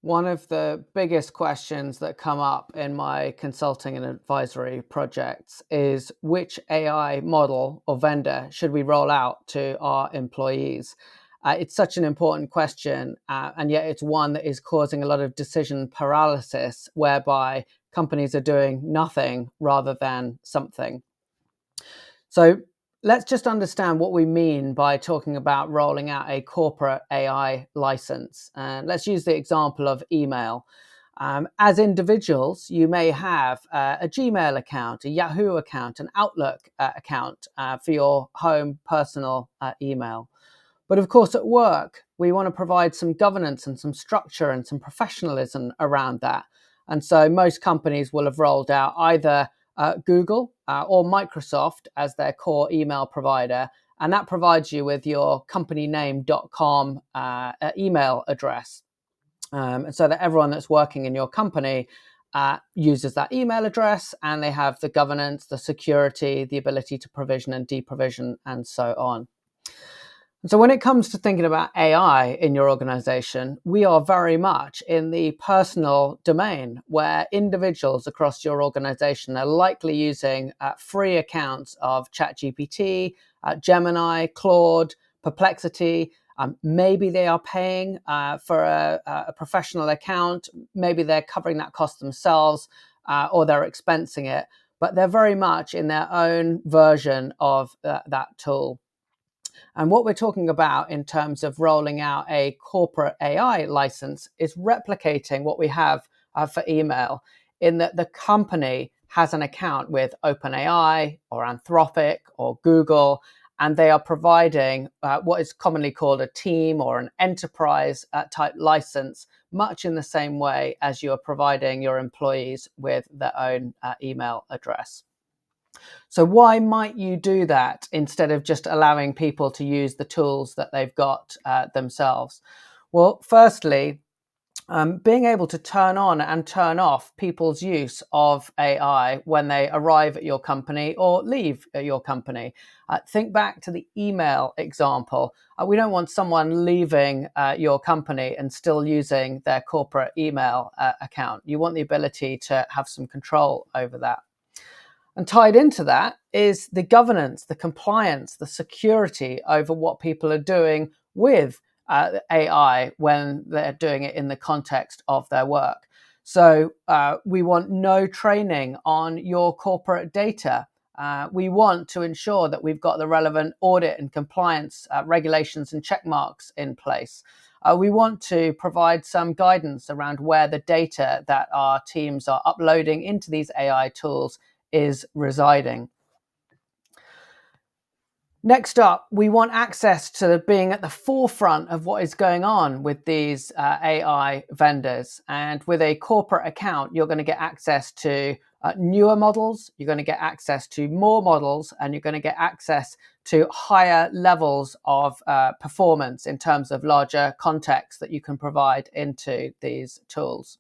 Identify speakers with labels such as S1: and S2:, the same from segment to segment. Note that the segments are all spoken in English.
S1: One of the biggest questions that come up in my consulting and advisory projects is which AI model or vendor should we roll out to our employees? It's such an important question, and yet it's one that is causing a lot of decision paralysis, whereby companies are doing nothing rather than something. So let's just understand what we mean by talking about rolling out a corporate AI license. And let's use the example of email. As individuals, you may have a Gmail account, a Yahoo account, an Outlook account for your home personal email. But of course, at work, we want to provide some governance and some structure and some professionalism around that. And so most companies will have rolled out either Google or Microsoft as their core email provider. And that provides you with your companyname.com email address. And so that everyone that's working in your company uses that email address, and they have the governance, the security, the ability to provision and deprovision, and so on. So when it comes to thinking about AI in your organization, we are very much in the personal domain where individuals across your organization are likely using free accounts of ChatGPT, Gemini, Claude, Perplexity. Maybe they are paying for a professional account. Maybe they're covering that cost themselves or they're expensing it, but they're very much in their own version of that tool. And what we're talking about in terms of rolling out a corporate AI license is replicating what we have for email, in that the company has an account with OpenAI or Anthropic or Google, and they are providing what is commonly called a team or an enterprise type license, much in the same way as you are providing your employees with their own email address. So why might you do that instead of just allowing people to use the tools that they've got themselves? Well, firstly, being able to turn on and turn off people's use of AI when they arrive at your company or leave your company. Think back to the email example. We don't want someone leaving your company and still using their corporate email account. You want the ability to have some control over that. And tied into that is the governance, the compliance, the security over what people are doing with AI when they're doing it in the context of their work. So we want no training on your corporate data. We want to ensure that we've got the relevant audit and compliance regulations and check marks in place. We want to provide some guidance around where the data that our teams are uploading into these AI tools is residing. Next up, we want access to being at the forefront of what is going on with these AI vendors. And with a corporate account, you're going to get access to newer models, you're going to get access to more models, and you're going to get access to higher levels of performance in terms of larger context that you can provide into these tools.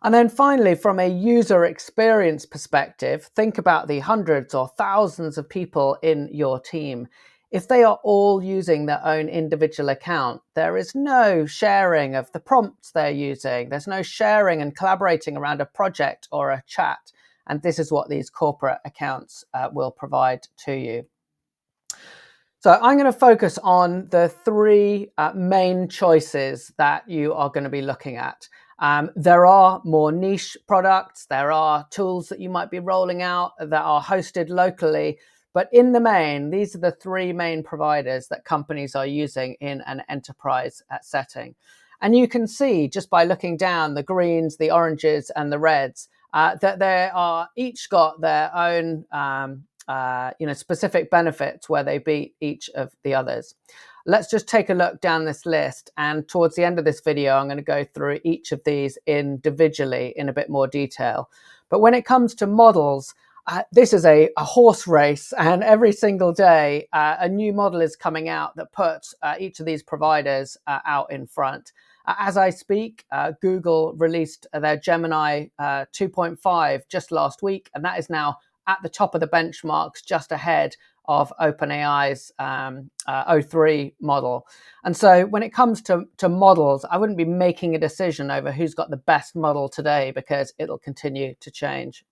S1: And then finally, from a user experience perspective, think about the hundreds or thousands of people in your team. If they are all using their own individual account, there is no sharing of the prompts they're using. There's no sharing and collaborating around a project or a chat. And this is what these corporate accounts will provide to you. So I'm going to focus on the three main choices that you are going to be looking at. There are more niche products. There are tools that you might be rolling out that are hosted locally. But in the main, these are the three main providers that companies are using in an enterprise setting. And you can see just by looking down the greens, the oranges, and the reds that they are each got their own specific benefits where they beat each of the others. Let's just take a look down this list, and towards the end of this video I'm going to go through each of these individually in a bit more detail. But when it comes to models, this is a horse race, and every single day a new model is coming out that puts each of these providers out in front. As I speak, Google released their Gemini 2.5 just last week, and that is now at the top of the benchmarks, just ahead of OpenAI's O3 model. And so when it comes to models, I wouldn't be making a decision over who's got the best model today, because it'll continue to change.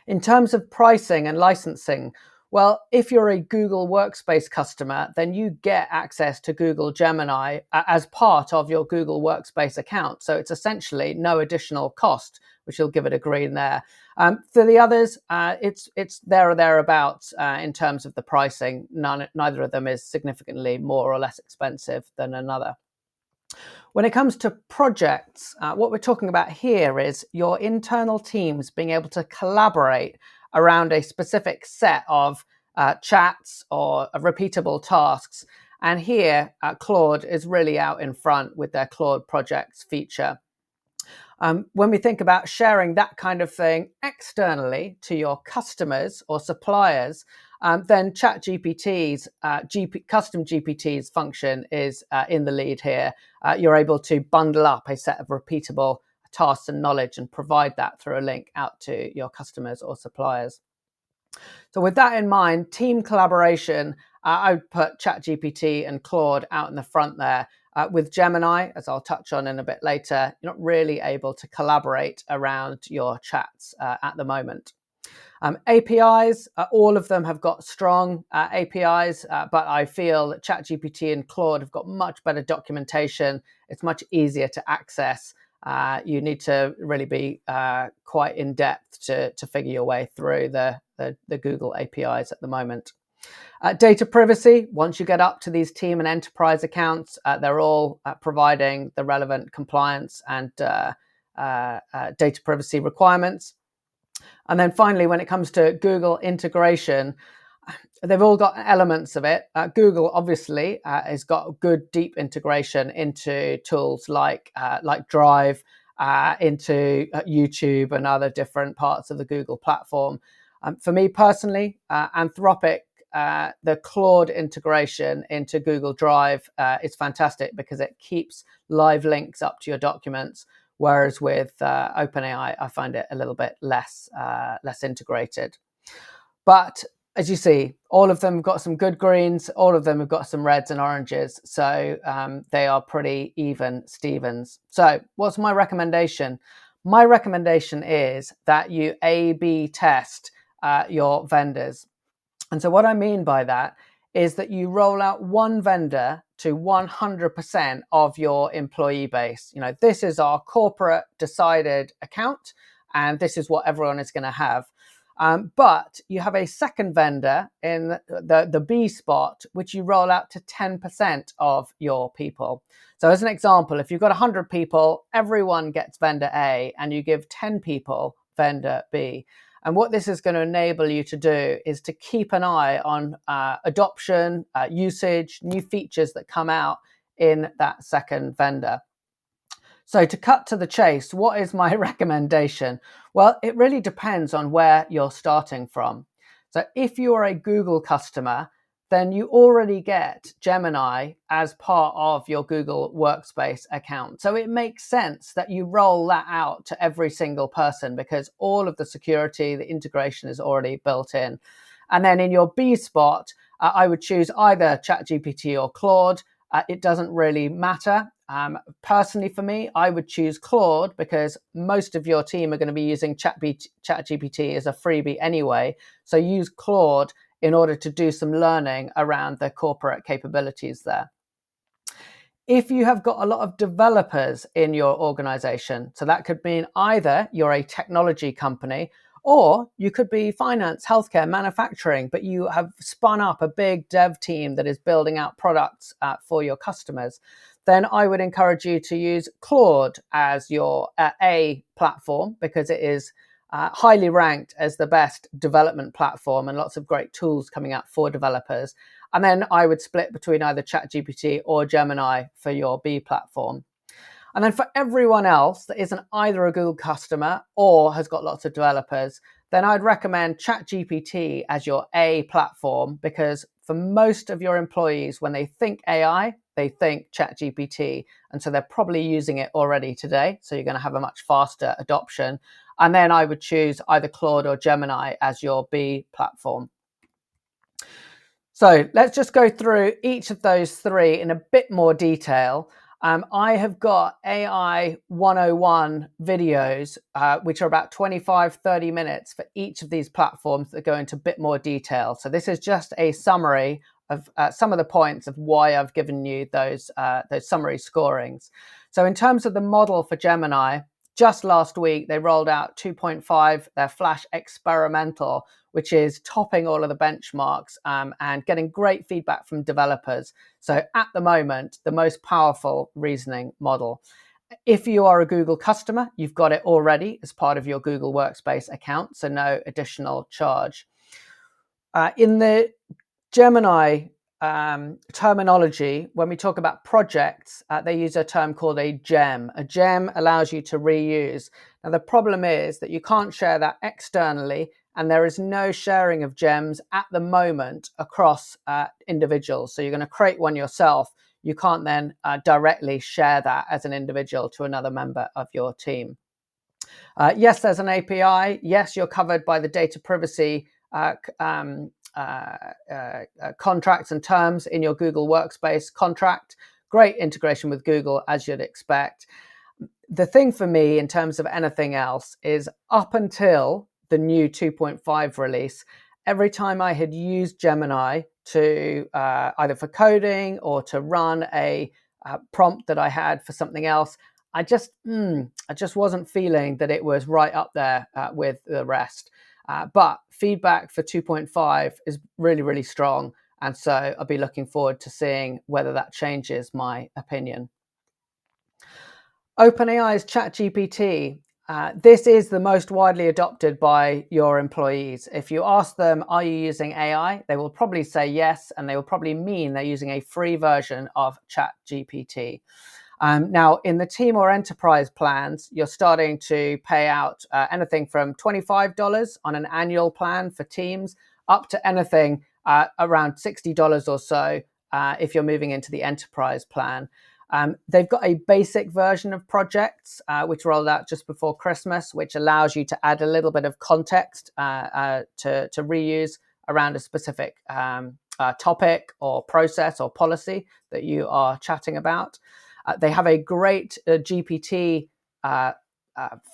S1: In terms of pricing and licensing, well, if you're a Google Workspace customer, then you get access to Google Gemini as part of your Google Workspace account. So it's essentially no additional cost, which will give it a green there. For the others, it's there or thereabouts in terms of the pricing. Neither of them is significantly more or less expensive than another. When it comes to projects, what we're talking about here is your internal teams being able to collaborate around a specific set of chats or repeatable tasks. And here, Claude is really out in front with their Claude projects feature. When we think about sharing that kind of thing externally to your customers or suppliers, then ChatGPT's custom GPT's function is in the lead here. You're able to bundle up a set of repeatable tasks and knowledge and provide that through a link out to your customers or suppliers. So with that in mind, team collaboration, I would put ChatGPT and Claude out in the front there. With Gemini, as I'll touch on in a bit later, you're not really able to collaborate around your chats at the moment. APIs, all of them have got strong APIs, but I feel that ChatGPT and Claude have got much better documentation. It's much easier to access. You need to really be quite in depth to figure your way through the Google APIs at the moment. Data privacy, once you get up to these team and enterprise accounts, they're all providing the relevant compliance and data privacy requirements. And then finally, when it comes to Google integration, they've all got elements of it. Google obviously has got good deep integration into tools like Drive, into YouTube and other different parts of the Google platform. For me personally, Anthropic, the Claude integration into Google Drive is fantastic because it keeps live links up to your documents. Whereas with OpenAI, I find it a little bit less integrated. But as you see, all of them have got some good greens, all of them have got some reds and oranges. So they are pretty even Stevens. So what's my recommendation? My recommendation is that you A/B test your vendors. And so what I mean by that is that you roll out one vendor to 100% of your employee base. You know, this is our corporate decided account, and this is what everyone is going to have. But you have a second vendor in the B spot, which you roll out to 10% of your people. So as an example, if you've got 100 people, everyone gets vendor A, and you give 10 people vendor B. And what this is going to enable you to do is to keep an eye on adoption, usage, new features that come out in that second vendor. So to cut to the chase, what is my recommendation? Well, it really depends on where you're starting from. So if you are a Google customer, then you already get Gemini as part of your Google Workspace account. So it makes sense that you roll that out to every single person because all of the security, the integration is already built in. And then in your B spot, I would choose either ChatGPT or Claude. It doesn't really matter. Personally, for me, I would choose Claude because most of your team are going to be using ChatGPT as a freebie anyway. So use Claude in order to do some learning around the corporate capabilities there. If you have got a lot of developers in your organization, so that could mean either you're a technology company or you could be finance, healthcare, manufacturing, but you have spun up a big dev team that is building out products for your customers, then I would encourage you to use Claude as your A platform because it is highly ranked as the best development platform and lots of great tools coming out for developers. And then I would split between either ChatGPT or Gemini for your B platform. And then for everyone else that isn't either a Google customer or has got lots of developers, then I'd recommend ChatGPT as your A platform because for most of your employees, when they think AI, they think ChatGPT. And so they're probably using it already today. So you're going to have a much faster adoption. And then I would choose either Claude or Gemini as your B platform. So let's just go through each of those three in a bit more detail. I have got AI 101 videos, which are about 25-30 minutes for each of these platforms that go into a bit more detail. So this is just a summary of some of the points of why I've given you those summary scorings. So in terms of the model for Gemini, just last week they rolled out 2.5, their Flash experimental, which is topping all of the benchmarks and getting great feedback from developers. So at the moment, the most powerful reasoning model. If you are a Google customer, you've got it already as part of your Google Workspace account, so no additional charge. In the Gemini terminology, when we talk about projects, they use a term called a gem. A gem allows you to reuse. Now, the problem is that you can't share that externally, and there is no sharing of gems at the moment across individuals. So you're going to create one yourself. You can't then directly share that as an individual to another member of your team. Yes, there's an API. Yes, you're covered by the data privacy contracts and terms in your Google Workspace contract. Great integration with Google, as you'd expect. The thing for me in terms of anything else is up until the new 2.5 release, every time I had used Gemini to either for coding or to run a prompt that I had for something else, I just wasn't feeling that it was right up there with the rest. But feedback for 2.5 is really, really strong. And so I'll be looking forward to seeing whether that changes my opinion. OpenAI's ChatGPT. This is the most widely adopted by your employees. If you ask them, are you using AI? They will probably say yes, and they will probably mean they're using a free version of ChatGPT. Now, in the team or enterprise plans, you're starting to pay out anything from $25 on an annual plan for teams up to anything around $60 or so if you're moving into the enterprise plan. They've got a basic version of projects, which rolled out just before Christmas, which allows you to add a little bit of context to reuse around a specific topic or process or policy that you are chatting about. They have a great GPT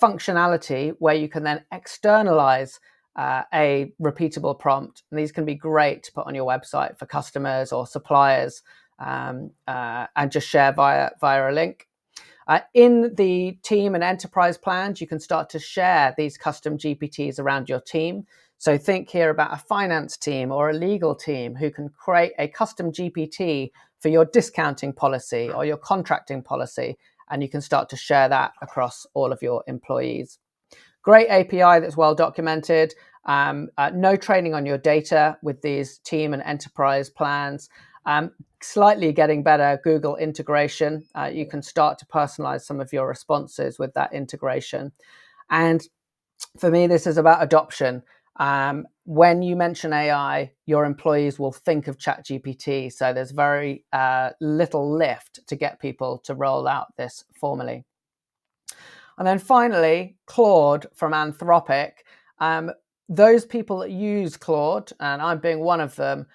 S1: functionality where you can then externalize a repeatable prompt. And these can be great to put on your website for customers or suppliers and just share via a link. In the team and enterprise plans, you can start to share these custom GPTs around your team. So think here about a finance team or a legal team who can create a custom GPT for your discounting policy or your contracting policy, and you can start to share that across all of your employees. Great API that's well documented. No training on your data with these team and enterprise plans. Slightly getting better Google integration. You can start to personalize some of your responses with that integration. And for me, this is about adoption. When you mention AI, your employees will think of ChatGPT. So there's very little lift to get people to roll out this formally. And then finally, Claude from Anthropic. Those people that use Claude, and I'm being one of them,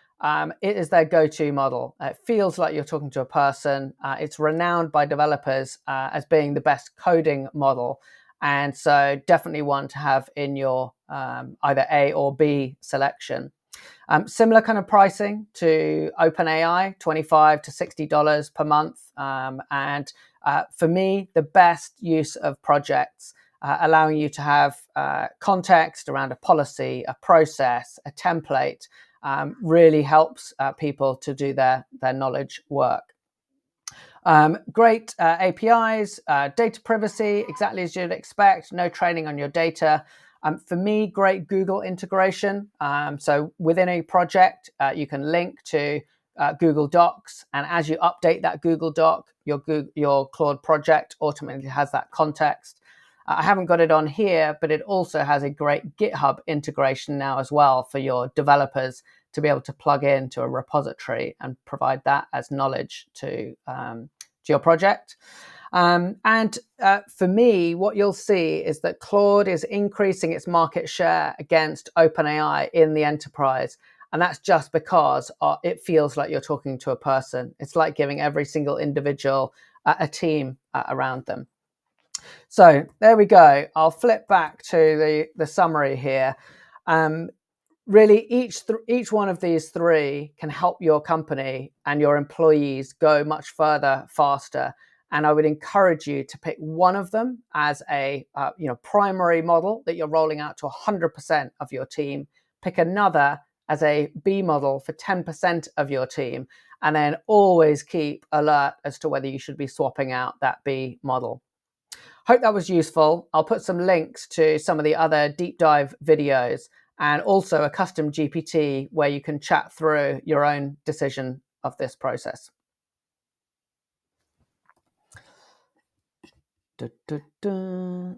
S1: it is their go-to model. It feels like you're talking to a person. It's renowned by developers as being the best coding model. And so definitely one to have in your either A or B selection. Similar kind of pricing to OpenAI, $25 to $60 per month. And for me, the best use of projects, allowing you to have context around a policy, a process, a template, really helps people to do their knowledge work. Great APIs, data privacy, exactly as you'd expect, no training on your data. For me, great Google integration. So within a project, you can link to Google Docs, and as you update that Google Doc, your Claude project automatically has that context. I haven't got it on here, but it also has a great GitHub integration now as well for your developers to be able to plug into a repository and provide that as knowledge to your project. And for me, what you'll see is that Claude is increasing its market share against OpenAI in the enterprise. And that's just because it feels like you're talking to a person. It's like giving every single individual a team around them. So there we go. I'll flip back to the summary here. Really, each one of these three can help your company and your employees go much further, faster. And I would encourage you to pick one of them as a primary model that you're rolling out to 100% of your team. Pick another as a B model for 10% of your team, and then always keep alert as to whether you should be swapping out that B model. Hope that was useful. I'll put some links to some of the other deep dive videos and also a custom GPT where you can chat through your own decision of this process. Da, da, da.